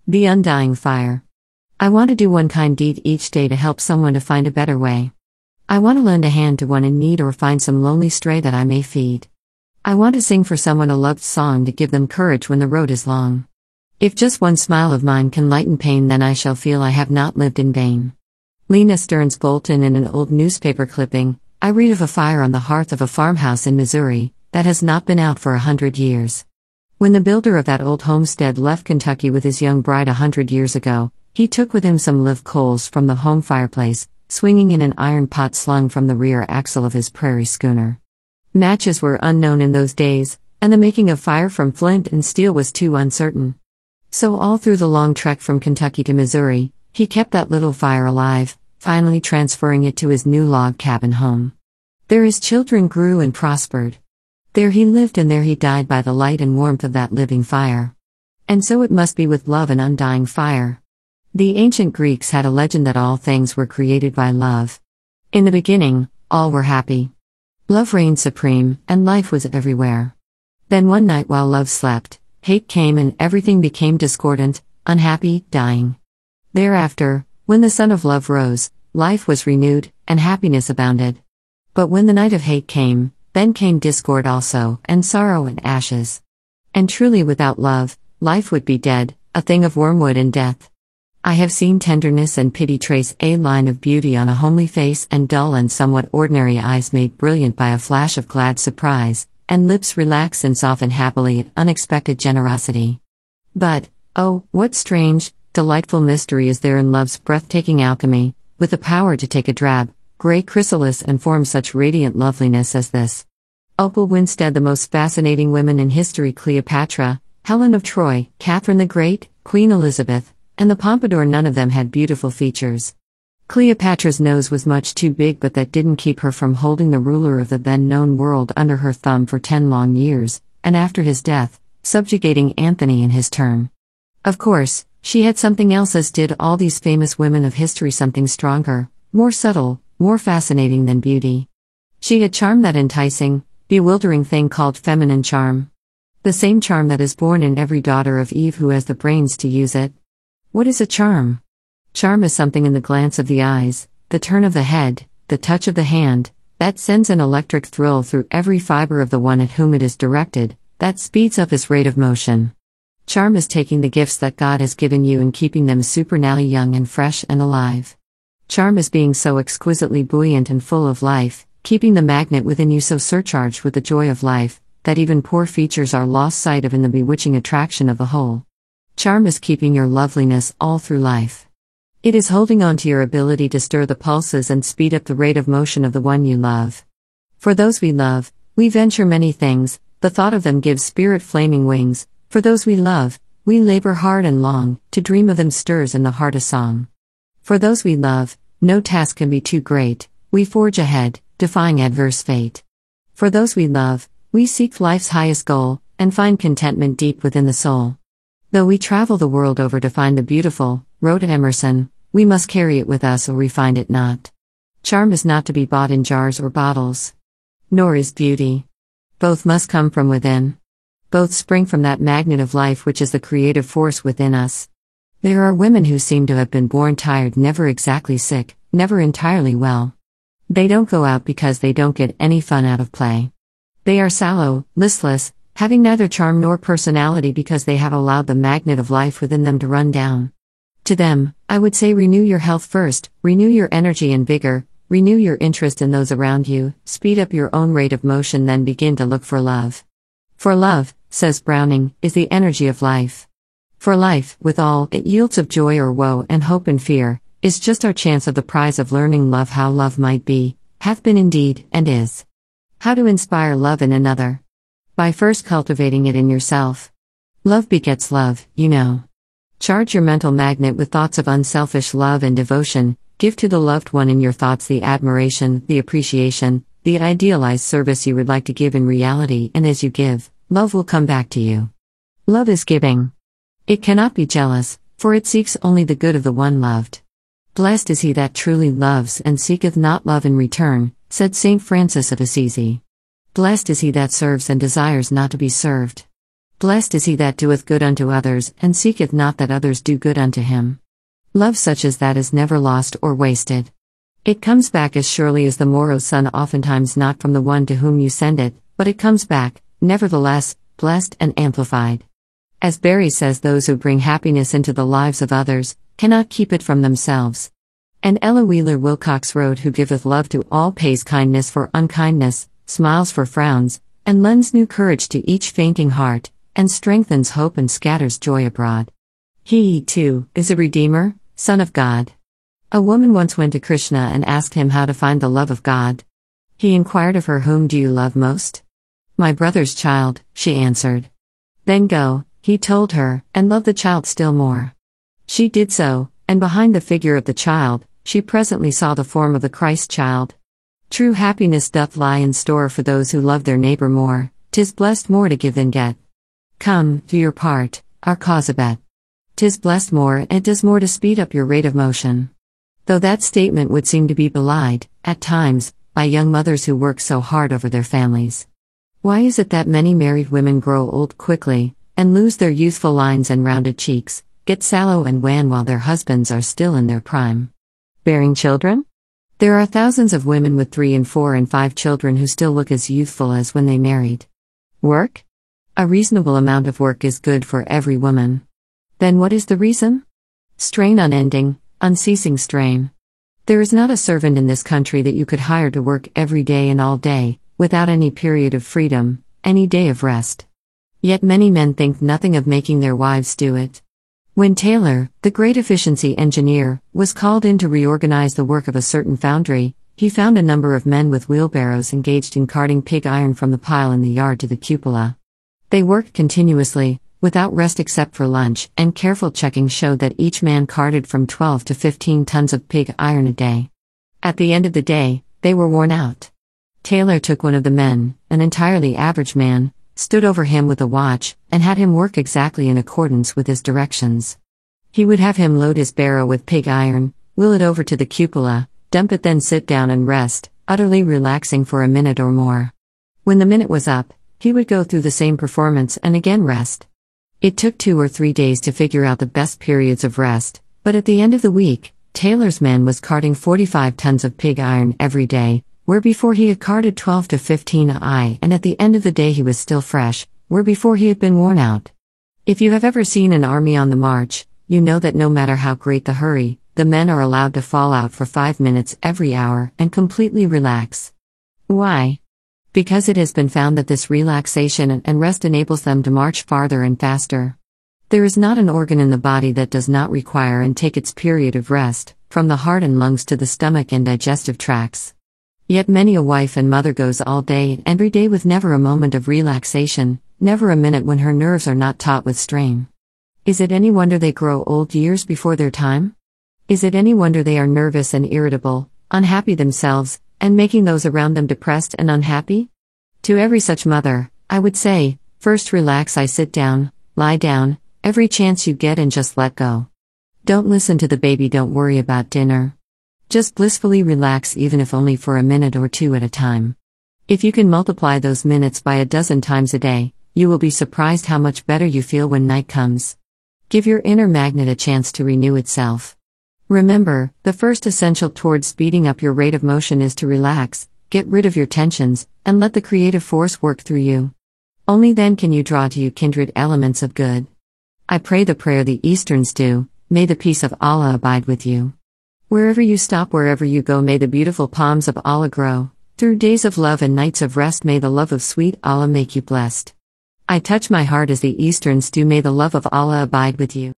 The undying fire. I want to do one kind deed each day to help someone to find a better way. I want to lend a hand to one in need or find some lonely stray that I may feed. I want to sing for someone a loved song to give them courage when the road is long. If just one smile of mine can lighten pain, then I shall feel I have not lived in vain. Lena Stearns Bolton. In an old newspaper clipping, I read of a fire on the hearth of a farmhouse in Missouri that has not been out for 100 years. When the builder of that old homestead left Kentucky with his young bride 100 years ago, he took with him some live coals from the home fireplace, swinging in an iron pot slung from the rear axle of his prairie schooner. Matches were unknown in those days, and the making of fire from flint and steel was too uncertain. So all through the long trek from Kentucky to Missouri, he kept that little fire alive, finally transferring it to his new log cabin home. There his children grew and prospered. There he lived and there he died by the light and warmth of that living fire. And so it must be with love and undying fire. The ancient Greeks had a legend that all things were created by love. In the beginning, all were happy. Love reigned supreme, and life was everywhere. Then one night while love slept, hate came and everything became discordant, unhappy, dying. Thereafter, when the sun of love rose, life was renewed, and happiness abounded. But when the night of hate came, then came discord also, and sorrow and ashes. And truly without love, life would be dead, a thing of wormwood and death. I have seen tenderness and pity trace a line of beauty on a homely face, and dull and somewhat ordinary eyes made brilliant by a flash of glad surprise, and lips relax and soften happily at unexpected generosity. But, oh, what strange, delightful mystery is there in love's breathtaking alchemy, with the power to take a drab, gray chrysalis and form such radiant loveliness as this. Opal Winstead. The most fascinating women in history: Cleopatra, Helen of Troy, Catherine the Great, Queen Elizabeth, and the Pompadour. None of them had beautiful features. Cleopatra's nose was much too big, but that didn't keep her from holding the ruler of the then-known world under her thumb for 10 long years, and after his death, subjugating Anthony in his turn. Of course, she had something else, as did all these famous women of history, something stronger, more subtle, more fascinating than beauty. She had charm, that enticing, bewildering thing called feminine charm. The same charm that is born in every daughter of Eve who has the brains to use it. What is a charm? Charm is something in the glance of the eyes, the turn of the head, the touch of the hand, that sends an electric thrill through every fiber of the one at whom it is directed, that speeds up his rate of motion. Charm is taking the gifts that God has given you and keeping them supernally young and fresh and alive. Charm is being so exquisitely buoyant and full of life, keeping the magnet within you so surcharged with the joy of life, that even poor features are lost sight of in the bewitching attraction of the whole. Charm is keeping your loveliness all through life. It is holding on to your ability to stir the pulses and speed up the rate of motion of the one you love. For those we love, we venture many things, the thought of them gives spirit flaming wings. For those we love, we labor hard and long, to dream of them stirs in the heart a song. For those we love, no task can be too great, we forge ahead, defying adverse fate. For those we love, we seek life's highest goal, and find contentment deep within the soul. Though we travel the world over to find the beautiful, wrote Emerson, we must carry it with us or we find it not. Charm is not to be bought in jars or bottles. Nor is beauty. Both must come from within. Both spring from that magnet of life which is the creative force within us. There are women who seem to have been born tired, never exactly sick, never entirely well. They don't go out because they don't get any fun out of play. They are sallow, listless, having neither charm nor personality because they have allowed the magnet of life within them to run down. To them, I would say, renew your health first, renew your energy and vigor, renew your interest in those around you, speed up your own rate of motion, then begin to look for love. For love, says Browning, is the energy of life. For life, with all it yields of joy or woe and hope and fear, is just our chance of the prize of learning love, how love might be, hath been indeed, and is. How to inspire love in another. By first cultivating it in yourself. Love begets love, you know. Charge your mental magnet with thoughts of unselfish love and devotion, give to the loved one in your thoughts the admiration, the appreciation, the idealized service you would like to give in reality, and as you give, love will come back to you. Love is giving. It cannot be jealous, for it seeks only the good of the one loved. Blessed is he that truly loves and seeketh not love in return, said Saint Francis of Assisi. Blessed is he that serves and desires not to be served. Blessed is he that doeth good unto others, and seeketh not that others do good unto him. Love such as that is never lost or wasted. It comes back as surely as the morrow's sun, oftentimes not from the one to whom you send it, but it comes back, nevertheless, blessed and amplified. As Barry says, those who bring happiness into the lives of others, cannot keep it from themselves. And Ella Wheeler Wilcox wrote, who giveth love to all, pays kindness for unkindness, smiles for frowns, and lends new courage to each fainting heart, and strengthens hope and scatters joy abroad. He, too, is a Redeemer, Son of God. A woman once went to Krishna and asked him how to find the love of God. He inquired of her, "Whom do you love most?" "My brother's child," she answered. "Then go," he told her, "and love the child still more." She did so, and behind the figure of the child, she presently saw the form of the Christ child. True happiness doth lie in store for those who love their neighbor more, 'tis blessed more to give than get. Come, do your part, our cause abet. 'Tis blessed more, and it does more to speed up your rate of motion. Though that statement would seem to be belied, at times, by young mothers who work so hard over their families. Why is it that many married women grow old quickly, and lose their youthful lines and rounded cheeks, get sallow and wan while their husbands are still in their prime? Bearing children? There are thousands of women with 3 and 4 and 5 children who still look as youthful as when they married. Work? A reasonable amount of work is good for every woman. Then what is the reason? Strain, unending, unceasing strain. There is not a servant in this country that you could hire to work every day and all day, without any period of freedom, any day of rest. Yet many men think nothing of making their wives do it. When Taylor, the great efficiency engineer, was called in to reorganize the work of a certain foundry, he found a number of men with wheelbarrows engaged in carting pig iron from the pile in the yard to the cupola. They worked continuously, without rest except for lunch, and careful checking showed that each man carted from 12 to 15 tons of pig iron a day. At the end of the day, they were worn out. Taylor took one of the men, an entirely average man, stood over him with a watch, and had him work exactly in accordance with his directions. He would have him load his barrow with pig iron, wheel it over to the cupola, dump it, then sit down and rest, utterly relaxing for a minute or more. When the minute was up, he would go through the same performance and again rest. It took 2 or 3 days to figure out the best periods of rest, but at the end of the week, Taylor's man was carting 45 tons of pig iron every day, where before he had carted 12 to 15 and at the end of the day he was still fresh, where before he had been worn out. If you have ever seen an army on the march, you know that no matter how great the hurry, the men are allowed to fall out for 5 minutes every hour and completely relax. Why? Because it has been found that this relaxation and rest enables them to march farther and faster. There is not an organ in the body that does not require and take its period of rest, from the heart and lungs to the stomach and digestive tracts. Yet many a wife and mother goes all day and every day with never a moment of relaxation, never a minute when her nerves are not taut with strain. Is it any wonder they grow old years before their time? Is it any wonder they are nervous and irritable, unhappy themselves, and making those around them depressed and unhappy? To every such mother, I would say, first relax, sit down, lie down, every chance you get, and just let go. Don't listen to the baby, don't worry about dinner. Just blissfully relax, even if only for a minute or 2 at a time. If you can multiply those minutes by a dozen times a day, you will be surprised how much better you feel when night comes. Give your inner magnet a chance to renew itself. Remember, the first essential towards speeding up your rate of motion is to relax, get rid of your tensions, and let the creative force work through you. Only then can you draw to you kindred elements of good. I pray the prayer the Easterns do: may the peace of Allah abide with you. Wherever you stop, wherever you go, may the beautiful palms of Allah grow. Through days of love and nights of rest, may the love of sweet Allah make you blessed. I touch my heart as the Easterns do. May the love of Allah abide with you.